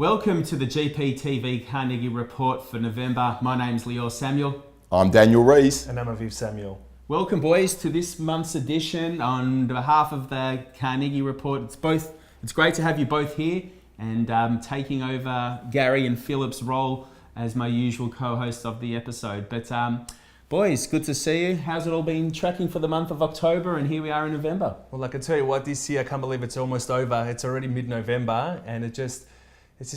Welcome to the GPTV Carnegie Report for November. My name's Lior Samuel. I'm Daniel Rees. And I'm Aviv Samuel. Welcome, boys, to this month's edition. On behalf of the Carnegie Report, it's great to have you both here and taking over Gary and Philip's role as my usual co-host of the episode. But boys, good to see you. How's it all been tracking for the month of October? And here we are in November. Well, I can tell you what, this year I can't believe it's almost over. It's already mid-November, and it's just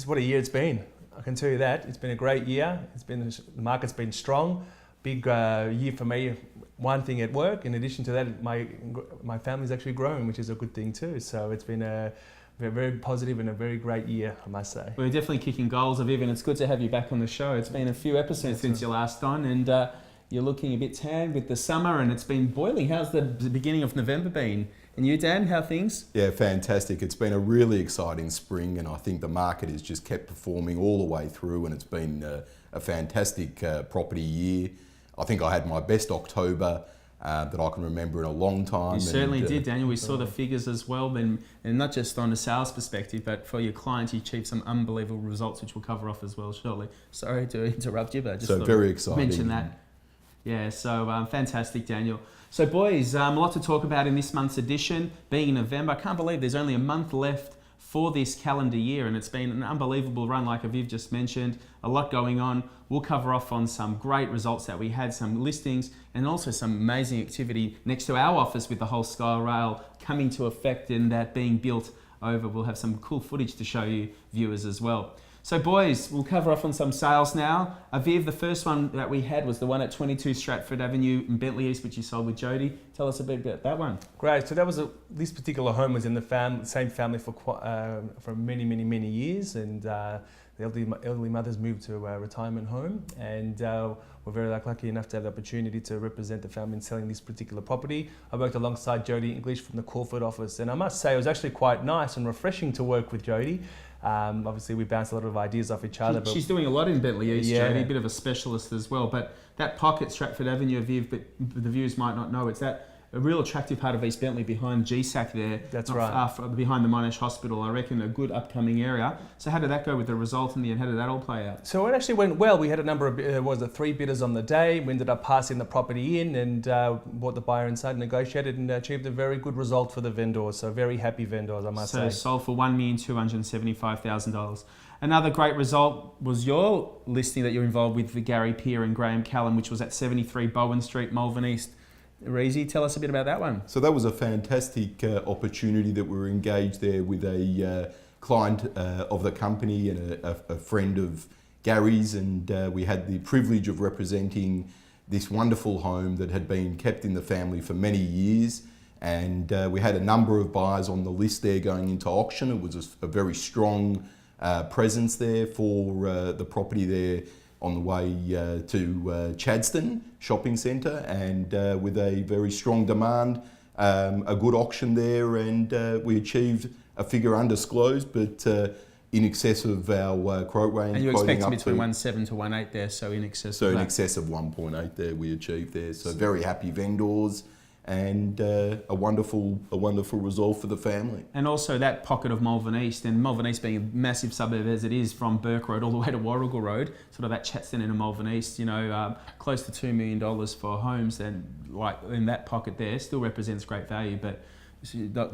what a year it's been. I can tell you that. It's been a great year. The market's been strong. Big year for me. One thing at work. In addition to that, my family's actually growing, which is a good thing too. So it's been a very positive and a very great year, I must say. We're definitely kicking goals, Aviv, and it's good to have you back on the show. It's been a few episodes since you last on, and you're looking a bit tan with the summer, and it's been boiling. How's the beginning of November been? And you, Dan, how are things? Yeah, fantastic. It's been a really exciting spring, and I think the market has just kept performing all the way through, and it's been a fantastic property year. I think I had my best October that I can remember in a long time. You certainly did, Daniel. We saw the figures as well, and not just on a sales perspective, but for your clients, you achieved some unbelievable results, which we'll cover off as well shortly. Sorry to interrupt you, but I just thought very exciting. Mention that. Yeah, so fantastic, Daniel. So boys, a lot to talk about in this month's edition. Being in November, I can't believe there's only a month left for this calendar year, and it's been an unbelievable run, like Aviv just mentioned. A lot going on. We'll cover off on some great results that we had, some listings, and also some amazing activity next to our office with the whole Sky Rail coming to effect and that being built over. We'll have some cool footage to show you viewers as well. So boys, we'll cover off on some sales now. Aviv, the first one that we had was the one at 22 Stratford Avenue in Bentley East, which you sold with Jody. Tell us a bit about that one. Great. So that was this particular home was in the same family for many years, and the elderly mothers moved to a retirement home, and we're very lucky enough to have the opportunity to represent the family in selling this particular property. I worked alongside Jody English from the Crawford office, and I must say it was actually quite nice and refreshing to work with Jody. Obviously, we bounced a lot of ideas off each other. She's doing a lot in Bentley East, Yeah. Jody, a bit of a specialist as well. But that pocket, Stratford Avenue, Aviv, but the viewers might not know, it's that a real attractive part of East Bentley behind GSAC there. That's not right. far behind the Monash Hospital, I reckon a good upcoming area. So how did that go with the result in the end? How did that all play out? So it actually went well. We had a number of, 3 bidders on the day. We ended up passing the property in and brought the buyer inside, negotiated and achieved a very good result for the vendors. So very happy vendors, I must say. So sold for $1,275,000. Another great result was your listing that you're involved with for Gary Peer and Graham Callum, which was at 73 Bowen Street, Malvern East. Reezy, tell us a bit about that one. So that was a fantastic opportunity that we were engaged there with a client of the company and a friend of Gary's, and we had the privilege of representing this wonderful home that had been kept in the family for many years, and we had a number of buyers on the list there going into auction. It was a very strong presence there for the property there on the way to Chadstone Shopping Centre, and with a very strong demand, a good auction there, and we achieved a figure undisclosed, but in excess of our quote range. And you're expecting between 1.7 to 1.8 there, so in excess of that. So in excess of 1.8 there we achieved there. So very happy vendors, and a wonderful result for the family. And also that pocket of Malvern East, and Malvern East being a massive suburb as it is from Burke Road all the way to Warrigal Road, sort of that Chadstone into Malvern East, close to $2 million for homes, and like in that pocket there still represents great value, but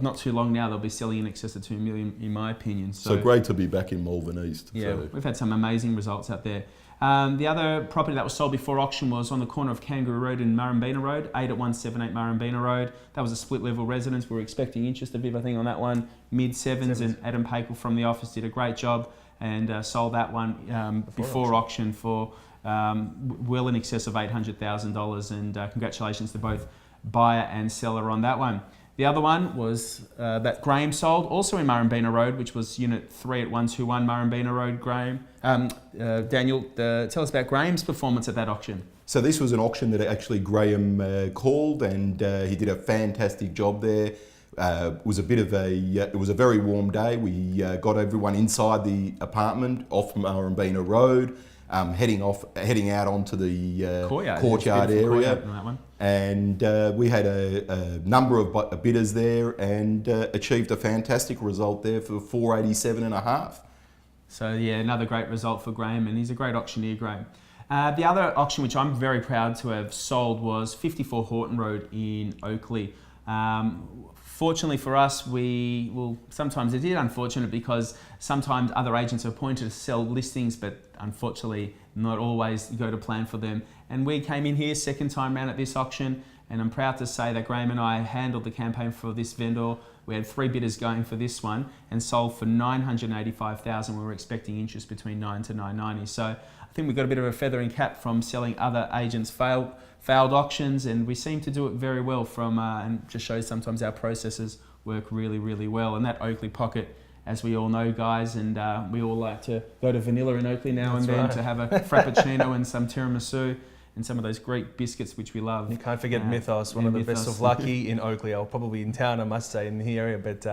not too long now they'll be selling in excess of $2 million in my opinion. So great to be back in Malvern East. Yeah, so. We've had some amazing results out there. The other property that was sold before auction was on the corner of Kangaroo Road and Murrumbina Road, 8 at 178 Murrumbina Road. That was a split level residence. We were expecting interest, Aviv, I think, on that one, mid-sevens, and Adam Pakel from the office did a great job and sold that one before auction for well in excess of $800,000, and congratulations to both buyer and seller on that one. The other one was that Graham sold, also in Murrumbina Road, which was Unit 3 at 121 Murrumbina Road, Graham. Daniel, tell us about Graham's performance at that auction. So this was an auction that actually Graham called, and he did a fantastic job there. It was a very warm day. We got everyone inside the apartment off Murrumbina Road, heading out onto the courtyard area. And we had a number of bidders there, and achieved a fantastic result there for 487.5. So yeah, another great result for Graham, and he's a great auctioneer, Graham. The other auction which I'm very proud to have sold was 54 Horton Road in Oakley. Fortunately for us, sometimes it is unfortunate because sometimes other agents are appointed to sell listings, but unfortunately not always go to plan for them. And we came in here second time round at this auction, and I'm proud to say that Graham and I handled the campaign for this vendor. We had 3 bidders going for this one and sold for $985,000. We were expecting interest between $9 to $990. So I think we got a bit of a feather in cap from selling other agents' failed auctions, and we seem to do it very well and just shows sometimes our processes work really, really well. And that Oakley pocket, as we all know, guys, and we all like to go to Vanilla in Oakley now and then to have a frappuccino and some tiramisu and some of those Greek biscuits which we love. You can't forget Mythos, one of the best of Lucky in Oakley. I'll probably in town, I must say, in the area, but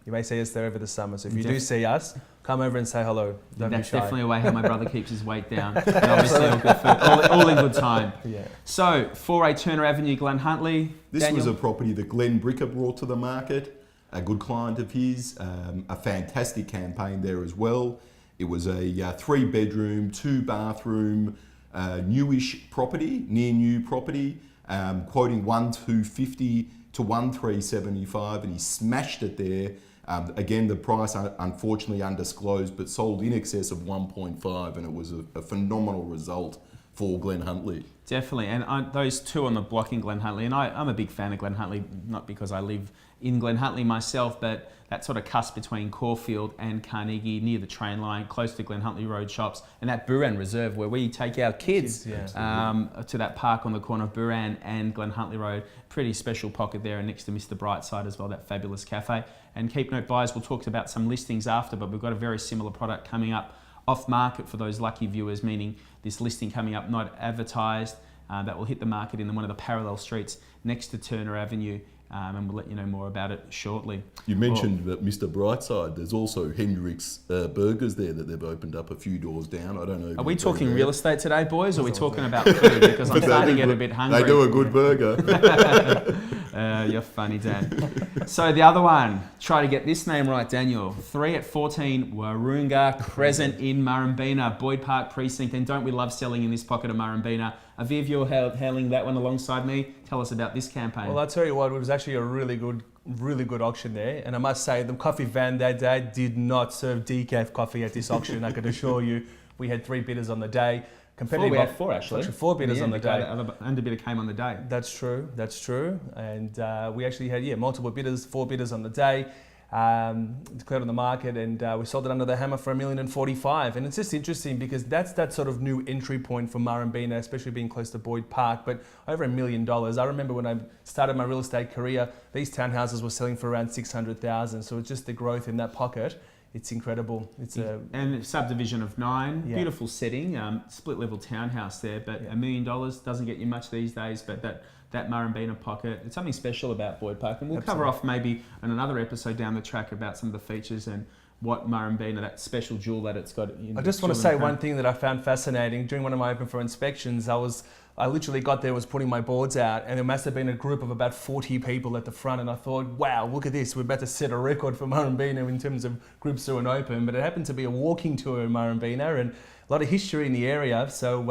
you may see us there over the summer. So if you do see us, come over and say hello. Don't That's be shy. definitely a way how my brother keeps his weight down. And obviously all good food, all in good time. Yeah. So 4A Turner Avenue, Glen Huntley. This Daniel? was a property that Glenn Bricker brought to the market, a good client of his, a fantastic campaign there as well. It was a 3-bedroom, 2-bathroom, newish property, near new property, quoting 1,250 to 1,375, and he smashed it there. Again, the price unfortunately undisclosed, but sold in excess of 1.5, and it was a phenomenal result for Glen Huntley. Definitely, and those two on the block in Glen Huntley, and I'm a big fan of Glen Huntley, not because I live in Glen Huntley myself, but that sort of cusp between Caulfield and Carnegie, near the train line, close to Glen Huntley Road shops, and that Buran Reserve where we take our kids to that park on the corner of Buran and Glen Huntley Road. Pretty special pocket there, and next to Mr. Brightside as well, that fabulous cafe. And keep note, buyers, we'll talk about some listings after, but we've got a very similar product coming up off market for those lucky viewers, meaning this listing coming up not advertised, that will hit the market in one of the parallel streets next to Turner Avenue. And we'll let you know more about it shortly. You mentioned Mr. Brightside. There's also Hendrick's Burgers there that they've opened up a few doors down. I don't know. Are we talking real estate today, boys, or are we talking about food? Because I'm starting to get a bit hungry. They do a good burger. You're funny, Dan. So the other one, try to get this name right, Daniel. 3 at 14, Warunga Crescent in Murrumbeena, Boyd Park Precinct. And don't we love selling in this pocket of Murrumbeena? Aviv, you're handling that one alongside me. Tell us about this campaign. Well, I'll tell you what, it was actually a really good auction there. And I must say, the coffee van that day did not serve decaf coffee at this auction. I can assure you, we had 3 bidders on the day. We had 4 actually. 4 bidders on the day. The other underbidder came on the day. That's true. And we actually had multiple bidders, 4 bidders on the day. Declared on the market, and we sold it under the hammer for $1,045,000. And it's just interesting because that's that sort of new entry point for Murrumbeena, especially being close to Boyd Park, but over $1 million. I remember when I started my real estate career, these townhouses were selling for around $600,000. So it's just the growth in that pocket. It's incredible. And a subdivision of 9, beautiful setting, split level townhouse there, but $1 million doesn't get you much these days, but that Murrumbeena pocket, it's something special about Boyd Park, and we'll cover off maybe in another episode down the track about some of the features and what Murrumbeena, that special jewel that it's got. I just want to say one thing that I found fascinating. During one of my open for inspections, I literally got there, was putting my boards out, and there must have been a group of about 40 people at the front, and I thought, wow, look at this, we're about to set a record for Murrumbeena in terms of groups doing open, but it happened to be a walking tour in Murrumbeena, and a lot of history in the area. So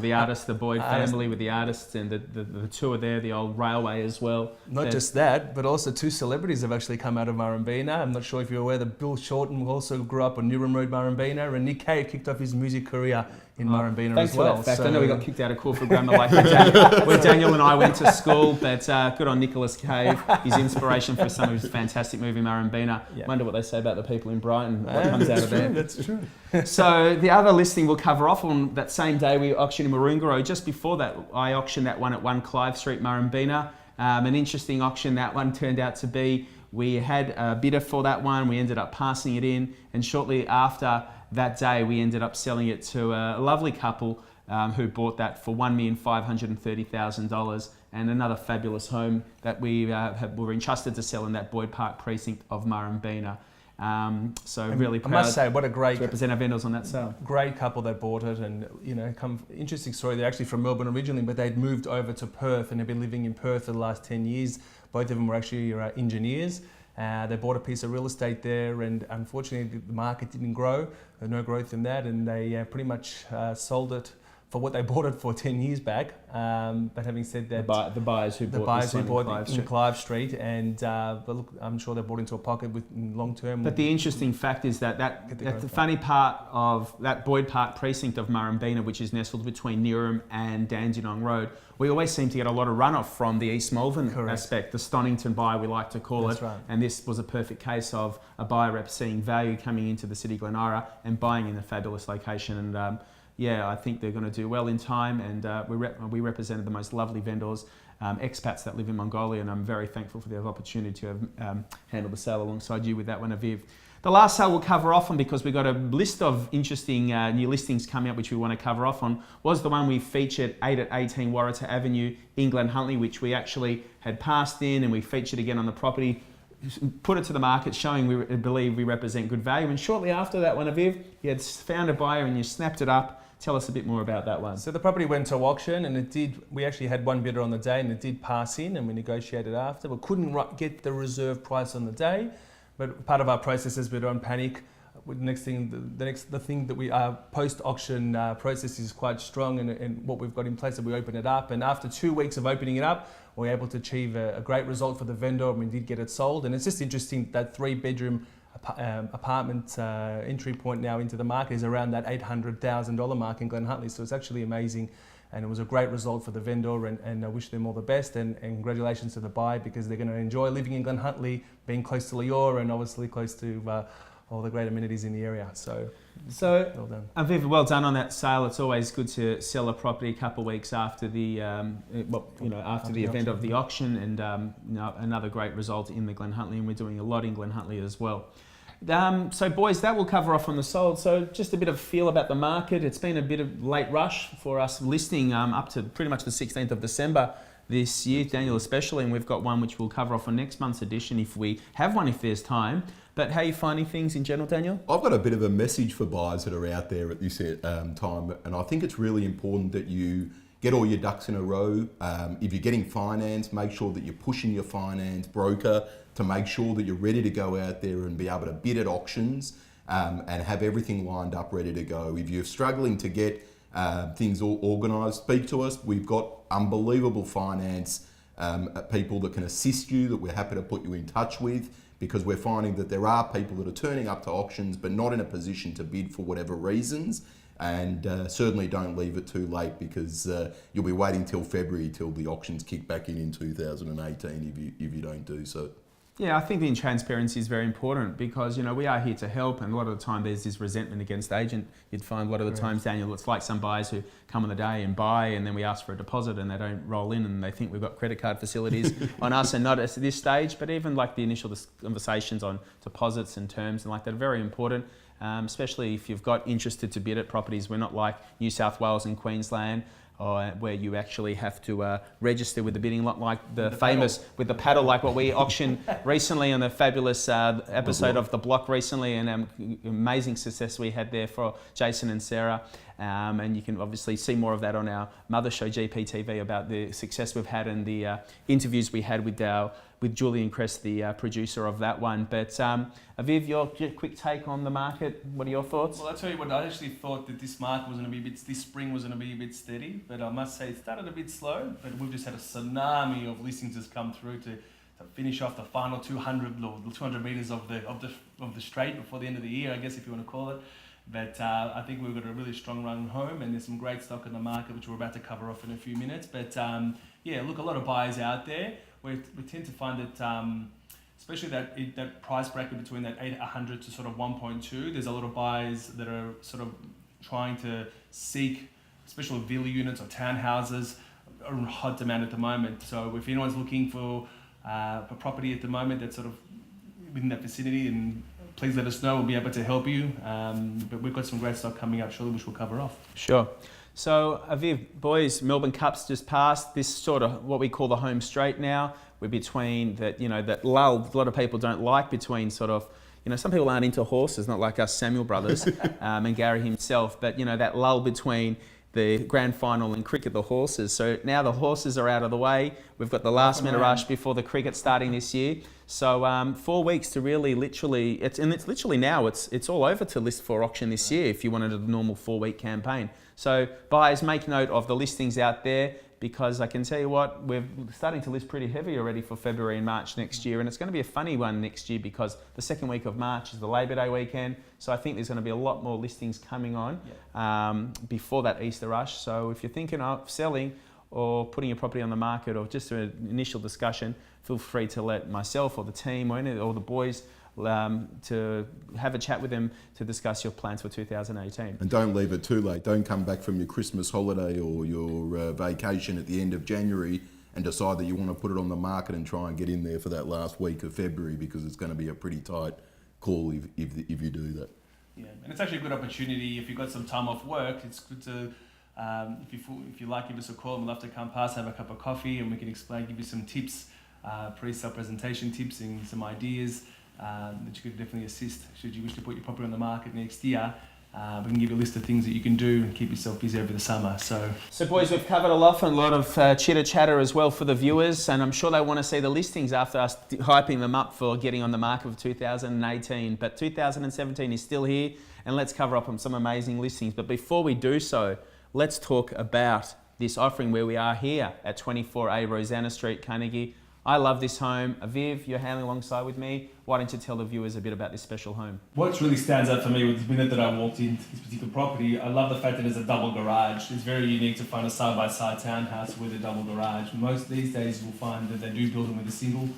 the artists, the Boyd family with the artists, and the tour there, the old railway as well. Not just that, but also 2 celebrities have actually come out of Murrumbeena. I'm not sure if you're aware that Bill Shorten also grew up on Newham Road, Murrumbeena, and Nick Cave kicked off his music career in Murrumbeena as well. Thanks for that fact. I know we got kicked out of Corporate Grammar like where Daniel and I went to school, but good on Nicholas Cave, his inspiration for some of his fantastic movie Murrumbeena. Wonder what they say about the people in Brighton, what comes out of there. That's true. So the other listing we'll cover off on that same day we auctioned in Warunga Road. Just before that, I auctioned that one at 1 Clive Street, Murrumbeena. An interesting auction that one turned out to be. We had a bidder for that one. We ended up passing it in, and shortly after that day, we ended up selling it to a lovely couple who bought that for $1,530,000, and another fabulous home that we were entrusted to sell in that Boyd Park precinct of Murrumbeena. So really proud. I must say, what a great to represent our vendors on that sale. Great couple that bought it, and interesting story. They're actually from Melbourne originally, but they'd moved over to Perth and have been living in Perth for the last 10 years. Both of them were actually engineers. They bought a piece of real estate there, and unfortunately the market didn't grow. There's no growth in that, and they pretty much sold it for what they bought it for 10 years back. But having said that, the buyers who bought in Clive Street, and but look, I'm sure they bought into a pocket with long term. But the interesting fact is that the funny part of that Boyd Park precinct of Murrumbina, which is nestled between Neerim and Dandenong Road, we always seem to get a lot of runoff from the East Malvern aspect, the Stonington buy we like to call it. Right. And this was a perfect case of a buyer rep seeing value coming into the city of Glenara and buying in a fabulous location. And I think they're going to do well in time, and we represented the most lovely vendors, expats that live in Mongolia, and I'm very thankful for the opportunity to have handled the sale alongside you with that one, Aviv. The last sale we'll cover off on, because we've got a list of interesting new listings coming up which we want to cover off on, was the one we featured 8 at 18 Waratah Avenue, England Huntley, which we actually had passed in, and we featured again on the property, put it to the market, showing we believe we represent good value. And shortly after that one, Aviv, you had found a buyer and you snapped it up. Tell us a bit more about that one. So the property went to auction, and we actually had one bidder on the day, and it did pass in, and we negotiated after. We couldn't get the reserve price on the day, but part of our process is we don't panic. The thing that we post-auction process is quite strong, and what we've got in place, that we open it up, and after 2 weeks of opening it up, we were able to achieve a great result for the vendor, and we did get it sold. And it's just interesting that 3-bedroom apartment entry point now into the market is around that $800,000 mark in Glen Huntly. So it's actually amazing, and it was a great result for the vendor, and I wish them all the best, and congratulations to the buyer, because they're going to enjoy living in Glen Huntly, being close to Leora, and obviously close to all the great amenities in the area. So well done. Aviv, well done on that sale. It's always good to sell a property a couple of weeks after the after the event of the auction, and another great result in the Glen Huntly, and we're doing a lot in Glen Huntly as well. So boys, that will cover off on the sold. So just a bit of feel about the market. It's been a bit of late rush for us listing up to pretty much the 16th of December this year, Daniel especially, and we've got one which we'll cover off on next month's edition if we have one, if there's time. But how are you finding things in general, Daniel? I've got a bit of a message for buyers that are out there at this time, and I think it's really important that you get all your ducks in a row. If you're getting finance, make sure that you're pushing your finance broker to make sure that you're ready to go out there and be able to bid at auctions and have everything lined up, ready to go. If you're struggling to get things all organised, speak to us. We've got unbelievable finance people that can assist you, that we're happy to put you in touch with, because we're finding that there are people that are turning up to auctions but not in a position to bid for whatever reasons. And certainly don't leave it too late, because you'll be waiting till February till the auctions kick back in 2018 if you don't do so. Yeah, I think the transparency is very important, because we are here to help, and a lot of the time there's this resentment against the agent. You'd find a lot of the times, Daniel, it's like some buyers who come on the day and buy, and then we ask for a deposit and they don't roll in, and they think we've got credit card facilities on us, and not at this stage. But even like the initial conversations on deposits and terms and like that are very important. Especially if you've got interested to bid at properties. We're not like New South Wales and Queensland, where you actually have to register with the bidding lot, like the famous with the paddle, like what we auctioned recently on the fabulous episode of The Block recently, and amazing success we had there for Jason and Sarah. And you can obviously see more of that on our mother show, GPTV, about the success we've had and the interviews we had with Julian Crest, the producer of that one. But Aviv, your quick take on the market. What are your thoughts? Well, I'll tell you what, I actually thought that this market was going to be this spring was going to be a bit steady, but I must say it started a bit slow, but we've just had a tsunami of listings just come through to finish off the final 200 metres of the straight before the end of the year, I guess, if you want to call it. But I think we've got a really strong run home, and there's some great stock in the market, which we're about to cover off in a few minutes. But look, a lot of buyers out there. We tend to find that, especially that price bracket between that 800 to sort of 1.2, there's a lot of buyers that are sort of trying to seek special villa units or townhouses are in hot demand at the moment. So if anyone's looking for a property at the moment that's sort of within that vicinity, and please let us know. We'll be able to help you. But we've got some great stuff coming up shortly, which we'll cover off. Sure. So, Aviv, boys, Melbourne Cup's just passed. This sort of what we call the home straight now. We're between that lull a lot of people don't like, between sort of, some people aren't into horses, not like us Samuel brothers and Gary himself, but, that lull between the grand final and cricket, the horses. So now the horses are out of the way. We've got the last minute rush before the cricket starting this year. So 4 weeks to really literally, it's literally now, it's all over to list for auction this year if you wanted a normal 4-week campaign. So buyers, make note of the listings out there, because I can tell you what, we're starting to list pretty heavy already for February and March next year, and it's going to be a funny one next year because the second week of March is the Labor Day weekend, so I think there's going to be a lot more listings coming on before that Easter rush. So if you're thinking of selling or putting your property on the market, or just an initial discussion, feel free to let myself or the team or the boys to have a chat with them to discuss your plans for 2018. And don't leave it too late. Don't come back from your Christmas holiday or your vacation at the end of January and decide that you want to put it on the market and try and get in there for that last week of February, because it's going to be a pretty tight call if you do that. Yeah, and it's actually a good opportunity if you've got some time off work. It's good to, if you like, give us a call. We'd love to come past, have a cup of coffee, and we can explain, give you some tips, pre-sale presentation tips and some ideas that you could definitely assist should you wish to put your property on the market next year. We can give you a list of things that you can do and keep yourself busy over the summer. So boys, we've covered a lot of chitter chatter as well for the viewers, and I'm sure they want to see the listings after us hyping them up for getting on the market for 2018. But 2017 is still here, and let's cover up on some amazing listings. But before we do so, let's talk about this offering where we are here at 24A Rosanna Street, Carnegie. I love this home. Aviv, you're handling alongside with me. Why don't you tell the viewers a bit about this special home? What really stands out for me with the minute that I walked into this particular property, I love the fact that it's a double garage. It's very unique to find a side-by-side townhouse with a double garage. Most these days you'll find that they do build them with a single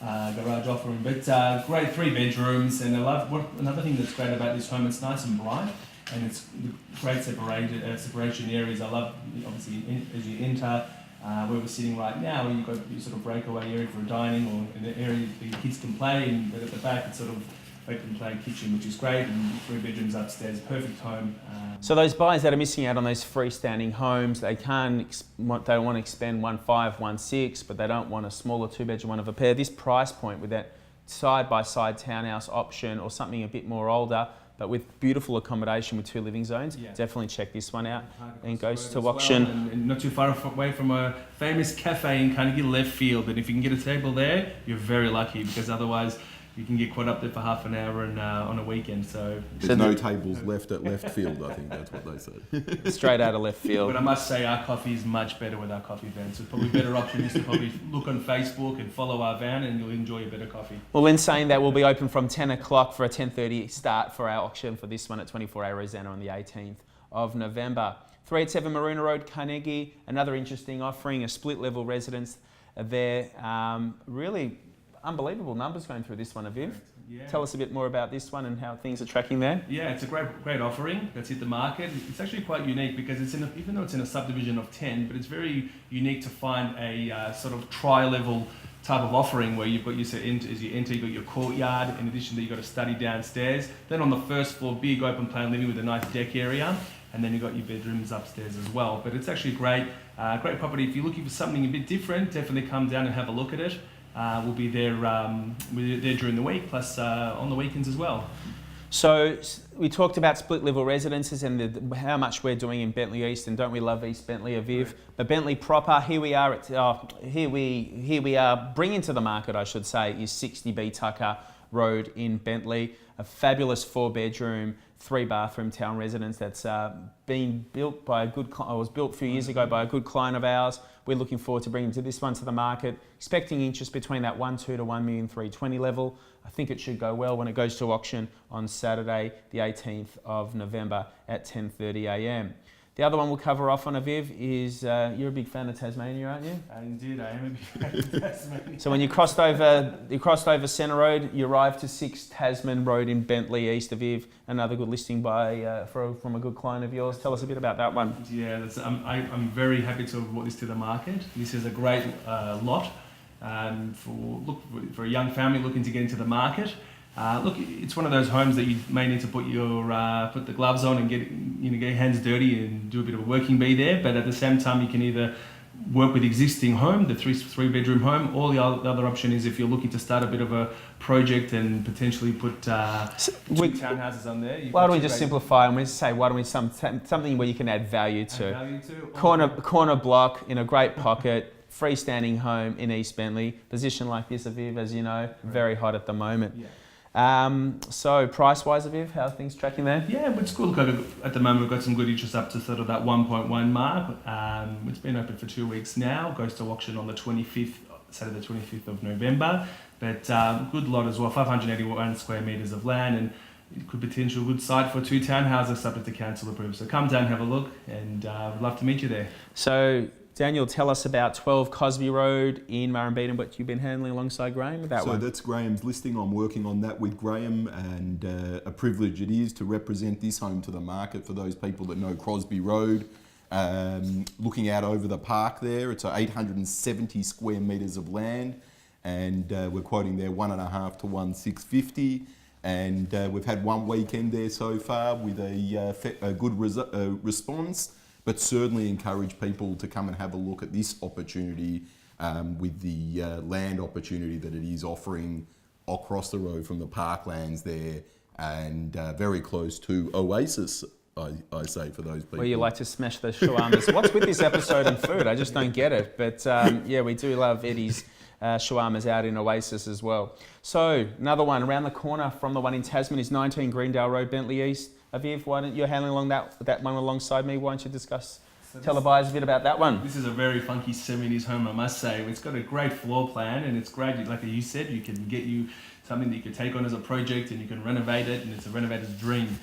garage offering, but great 3 bedrooms. And I love another thing that's great about this home, it's nice and bright, and it's great separation areas. I love, obviously, as you enter, where we're sitting right now, where you've got your sort of breakaway area for dining, or an area that your kids can play, but at the back it's sort of open plan kitchen, which is great, and 3 bedrooms upstairs, perfect home. So those buyers that are missing out on those freestanding homes, they want to expend 1.5, 1.6, but they don't want a smaller 2-bedroom one of a pair. This price point with that side-by-side townhouse option, or something a bit more older, but with beautiful accommodation with 2 living zones, definitely check this one out. And goes to auction. And not too far away from a famous cafe in Carnegie, left field. And if you can get a table there, you're very lucky, because otherwise you can get caught up there for half an hour and, on a weekend. So there's no tables left at left field, I think that's what they said. Straight out of left field. But I must say our coffee is much better with our coffee van. So probably a better option is to probably look on Facebook and follow our van, and you'll enjoy a better coffee. Well, in saying that, we'll be open from 10 o'clock for a 10:30 start for our auction for this one at 24A Rosanna on the 18th of November. 387 Maruna Road, Carnegie, another interesting offering, a split level residence there. Really unbelievable numbers going through this one, Aviv. Yeah. Tell us a bit more about this one and how things are tracking there. Yeah, it's a great offering that's hit the market. It's actually quite unique because even though it's in a subdivision of 10, but it's very unique to find a sort of tri-level type of offering where you've got as you enter, you've got your courtyard. In addition to that, you've got a study downstairs. Then on the first floor, big open plan living with a nice deck area. And then you've got your bedrooms upstairs as well. But it's actually great property. If you're looking for something a bit different, definitely come down and have a look at it. We'll be there during the week, plus on the weekends as well. So we talked about split level residences and how much we're doing in Bentley East, and don't we love East Bentley, Aviv? Right. But Bentley proper, here we are bringing to the market, I should say, is 60B Tucker Road in Bentley, a fabulous 4-bedroom, 3-bathroom town residence that's been built by was built a few years ago by a good client of ours. We're looking forward to bringing this one to the market, expecting interest between that 1.2 to 1,320,000 level. I think it should go well when it goes to auction on Saturday, the 18th of November at 10:30 a.m. The other one we'll cover off on, Aviv, is you're a big fan of Tasmania, aren't you? Indeed, I am a big fan of Tasmania. So when you crossed over Centre Road, you arrived to 6 Tasman Road in Bentley, east of Aviv. Another good listing from a good client of yours. Tell us a bit about that one. Yeah, I'm very happy to have brought this to the market. This is a great lot for a young family looking to get into the market. Look, it's one of those homes that you may need to put the gloves on and get your hands dirty and do a bit of a working bee there. But at the same time, you can either work with existing home, the 3-bedroom home, or the other option is if you're looking to start a bit of a project and potentially put 2 townhouses on there. Why don't we just simplify and we say, why don't we something where you can add value to? Value to corner block in a great pocket. freestanding home in East Bentley. Position like this, Aviv, as you know, very hot at the moment. Yeah. So price-wise, Aviv, how are things tracking there? Yeah, it's cool. At the moment, we've got some good interest up to sort of that 1.1 mark. It's been open for 2 weeks now. Goes to auction on the 25th, Saturday the 25th of November. But good lot as well, 581 square metres of land, and it could potential good site for 2 townhouses subject to council approval. So come down, have a look, and we'd love to meet you there. So Daniel, tell us about 12 Cosby Road in Murrumbidgee and what you've been handling alongside Graham with that one. So that's Graham's listing. I'm working on that with Graham, and a privilege it is to represent this home to the market for those people that know Crosby Road. Looking out over the park there, it's 870 square metres of land, and we're quoting there 1.5 to 1,650. And we've had 1 weekend there so far with a good response, but certainly encourage people to come and have a look at this opportunity with the land opportunity that it is offering across the road from the parklands there, and very close to Oasis, I say, for those people. Well, you like to smash the shawarmas. What's with this episode and food? I just don't get it. But yeah, we do love Eddie's shawarmas out in Oasis as well. So another one around the corner from the one in Tasman is 19 Greendale Road, Bentley East. Aviv, why don't you handling along that one alongside me? Why don't you discuss, tell the buyers a bit about that one? This is a very funky 70s home, I must say. It's got a great floor plan, and it's great. Like you said, you can get you something that you can take on as a project, and you can renovate it, and it's a renovator's dream.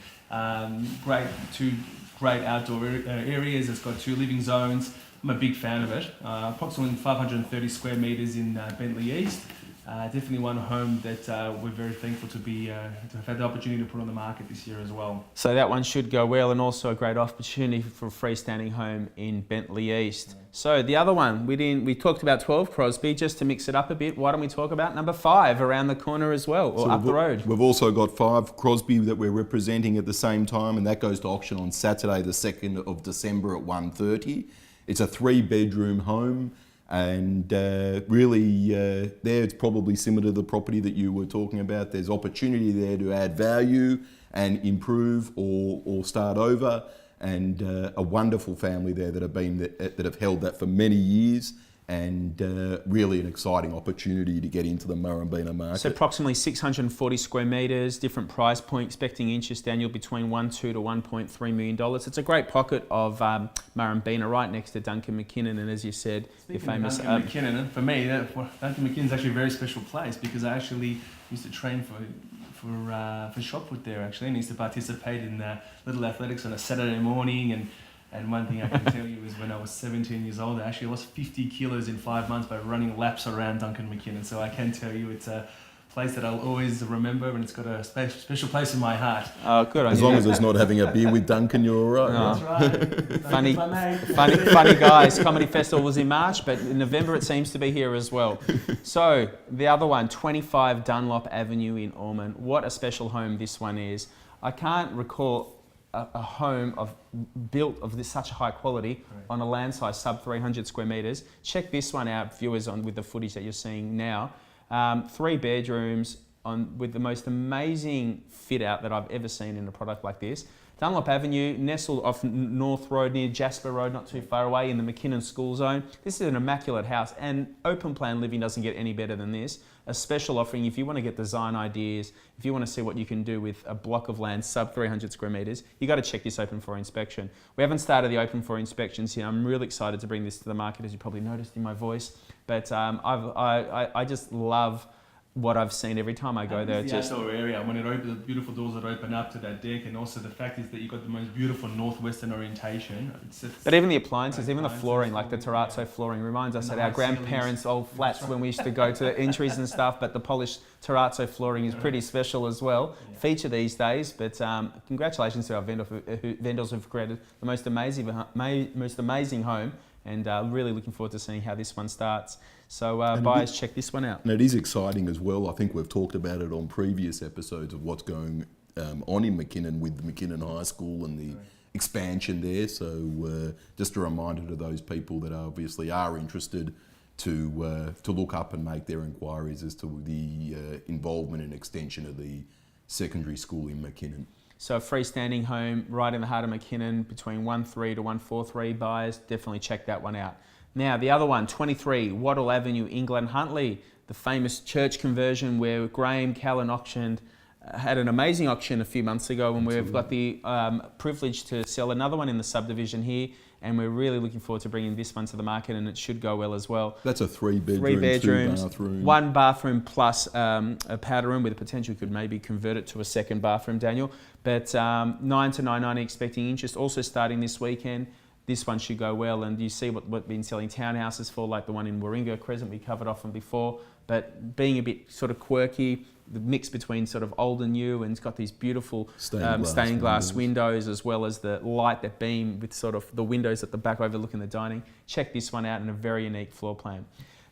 Two great outdoor areas. It's got 2 living zones. I'm a big fan of it. Approximately 530 square metres in Bentley East. Definitely one home that we're very thankful to have had the opportunity to put on the market this year as well. So that one should go well, and also a great opportunity for a freestanding home in Bentley East. Yeah. So the other one, we talked about 12 Crosby, just to mix it up a bit. Why don't we talk about number 5 around the corner as well, or up the road? We've also got 5 Crosby that we're representing at the same time, and that goes to auction on Saturday the 2nd of December at 1:30. It's a 3-bedroom home. And really, there it's probably similar to the property that you were talking about. There's opportunity there to add value and improve or start over. And a wonderful family there that have held that for many years. And really an exciting opportunity to get into the Murrumbidgee market. So approximately 640 square metres, different price point, expecting interest annual between $1.2 to $1.3 million. It's a great pocket of Murrumbidgee, right next to Duncan McKinnon, and as you said, Speaking your famous... Duncan McKinnon, for me, Duncan McKinnon's actually a very special place, because I actually used to train for shot put there actually, and used to participate in little athletics on a Saturday morning, and one thing I can tell you is when I was 17 years old, I actually lost 50 kilos in 5 months by running laps around Duncan McKinnon. So I can tell you it's a place that I'll always remember, and it's got a special place in my heart. Oh, good on you. As long as it's not having a beer with Duncan, you're all right. That's right. funny guys. Comedy Festival was in March, but in November it seems to be here as well. So the other one, 25 Dunlop Avenue in Ormond. What a special home this one is. I can't recall a home built of such high quality on a land size sub 300 square metres. Check this one out, viewers, with the footage that you're seeing now. 3 bedrooms with the most amazing fit out that I've ever seen in a product like this. Dunlop Avenue, nestled off North Road near Jasper Road, not too far away in the McKinnon School Zone. This is an immaculate house, and open plan living doesn't get any better than this. A special offering if you want to get design ideas, if you want to see what you can do with a block of land sub 300 square metres, you got to check this open for inspection. We haven't started the open for inspections yet. I'm really excited to bring this to the market, as you probably noticed in my voice. But I just love what I've seen every time I go there. The outdoor area, when it opens, the beautiful doors that open up to that deck, and also the fact is that you've got the most beautiful northwestern orientation. But even the appliances, even the flooring, like the terrazzo flooring, reminds us of our grandparents' old flats when we used to go to entries and stuff, but the polished terrazzo flooring is pretty special as well. Yeah. Feature these days, but congratulations to our vendors who've created the most amazing home, and really looking forward to seeing how this one starts. So buyers, check this one out. And it is exciting as well. I think we've talked about it on previous episodes of what's going on in McKinnon with the McKinnon High School and the expansion there. So just a reminder to those people that obviously are interested to look up and make their inquiries as to the involvement and extension of the secondary school in McKinnon. So a freestanding home right in the heart of McKinnon, between 1.3 to 1.43 buyers. Definitely check that one out. Now, the other one, 23 Wattle Avenue, England Huntley, the famous church conversion where Graham Callan had an amazing auction a few months ago, and we've got the privilege to sell another one in the subdivision here, and we're really looking forward to bringing this one to the market, and it should go well as well. That's a 3-bedroom, 3 bedrooms, 2 bathroom. 1 bathroom plus a powder room with the potential could maybe convert it to a second bathroom, Daniel. But 9 to 990 expecting interest, also starting this weekend. This one should go well, and you see what we've been selling townhouses for, like the one in Warringah Crescent we covered off on before, but being a bit sort of quirky, the mix between sort of old and new, and it's got these beautiful stained glass windows, as well as the light that beam with sort of the windows at the back overlooking the dining. Check this one out in a very unique floor plan.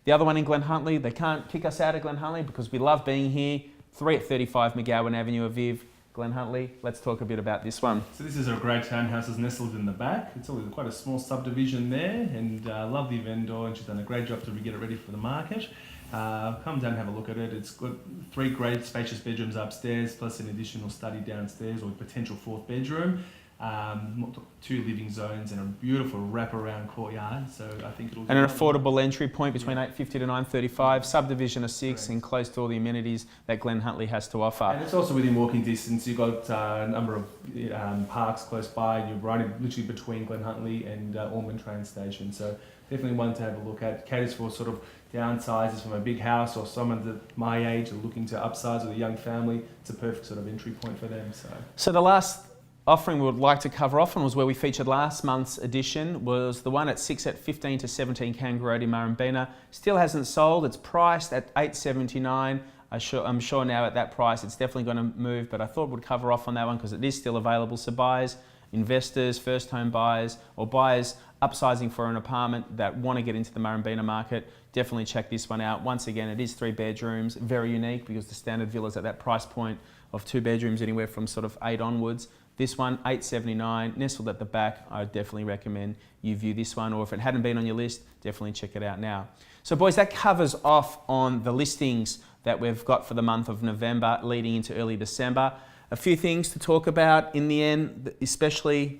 The other one in Glen Huntly, they can't kick us out of Glen Huntly because we love being here. 3 at 35 McGowan Avenue, Aviv, Glen Huntly. Let's talk a bit about this one. So this is a great townhouse, it's nestled in the back. It's always quite a small subdivision there, and lovely vendor, and she's done a great job to get it ready for the market. Come down and have a look at it. It's got 3 great spacious bedrooms upstairs, plus an additional study downstairs, or a potential 4th bedroom. 2 living zones and a beautiful wraparound courtyard. So I think it'll. And an affordable entry point between $850 to $935. Subdivision of 6, and close to all the amenities that Glen Huntly has to offer. And it's also within walking distance. You've got a number of parks close by. You're right literally between Glen Huntly and Ormond train station. So definitely one to have a look at. Caters for sort of downsizes from a big house, or someone that my age are looking to upsize with a young family. It's a perfect sort of entry point for them. So the last offering we would like to cover off on was where we featured last month's edition, was the one at 6 at 15 to 17 Kangaroo Road in Murrumbeena. Still hasn't sold. It's priced at $879. I'm sure now at that price it's definitely going to move, but I thought we'd cover off on that one because it is still available. So buyers, investors, first home buyers, or buyers upsizing for an apartment that want to get into the Murrumbeena market, definitely check this one out. Once again, it is 3 bedrooms, very unique because the standard villas at that price point of 2 bedrooms anywhere from sort of 8 onwards. This one, $879, nestled at the back. I would definitely recommend you view this one, or if it hadn't been on your list, definitely check it out now. So boys, that covers off on the listings that we've got for the month of November leading into early December. A few things to talk about in the end, especially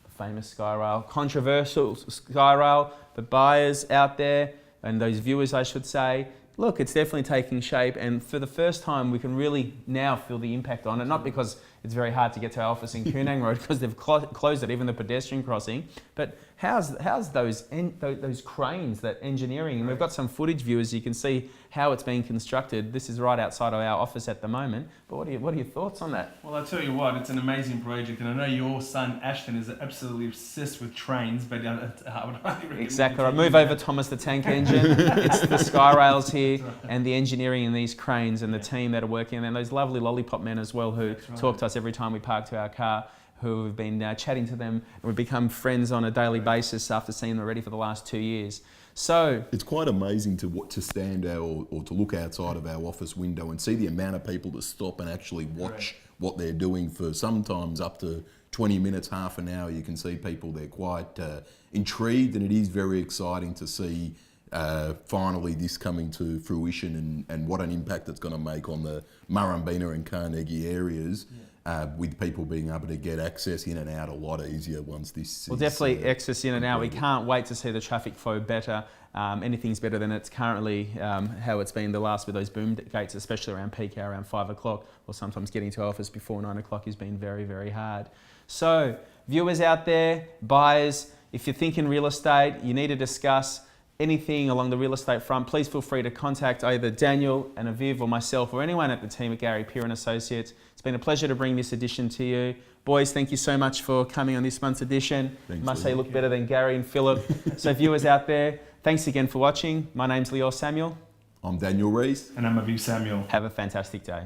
the famous Skyrail, controversial Skyrail, the buyers out there, and those viewers I should say. Look, it's definitely taking shape, and for the first time we can really now feel the impact on it, not because it's very hard to get to our office in Koonang Road because they've closed it, even the pedestrian crossing, but how's those cranes, that engineering, and we've got some footage, viewers, you can see how it's being constructed. This is right outside of our office at the moment, but what are your thoughts on that? Well, I tell you what, it's an amazing project, and I know your son Ashton is absolutely obsessed with trains, but I would highly recommend. Exactly right. Move over, Thomas, the tank engine. It's the sky rails here, and the engineering in these cranes, and the team that are working, and those lovely lollipop men as well who talk to us every time we park to our car, who have been chatting to them, and we've become friends on a daily basis after seeing them already for the last 2 years. So it's quite amazing to stand out or to look outside of our office window and see the amount of people that stop and actually watch what they're doing for sometimes up to 20 minutes, half an hour. You can see people, they're quite intrigued, and it is very exciting to see finally this coming to fruition, and what an impact it's going to make on the Murrumbeena and Carnegie areas. With people being able to get access in and out a lot easier once this Well, definitely access in and out. We can't wait to see the traffic flow better. Anything's better than it's currently how it's been the last with those boom gates, especially around peak hour, around 5 o'clock, or sometimes getting to office before 9 o'clock has been very, very hard. So viewers out there, buyers, if you're thinking real estate, you need to discuss anything along the real estate front, please feel free to contact either Daniel and Aviv or myself or anyone at the team at Gary Peer & Associates. It's been a pleasure to bring this edition to you. Boys, thank you so much for coming on this month's edition. Thanks, Must say you look better than Gary and Philip. So viewers out there, thanks again for watching. My name's Leo Samuel. I'm Daniel Rees. And I'm Aviv Samuel. Have a fantastic day.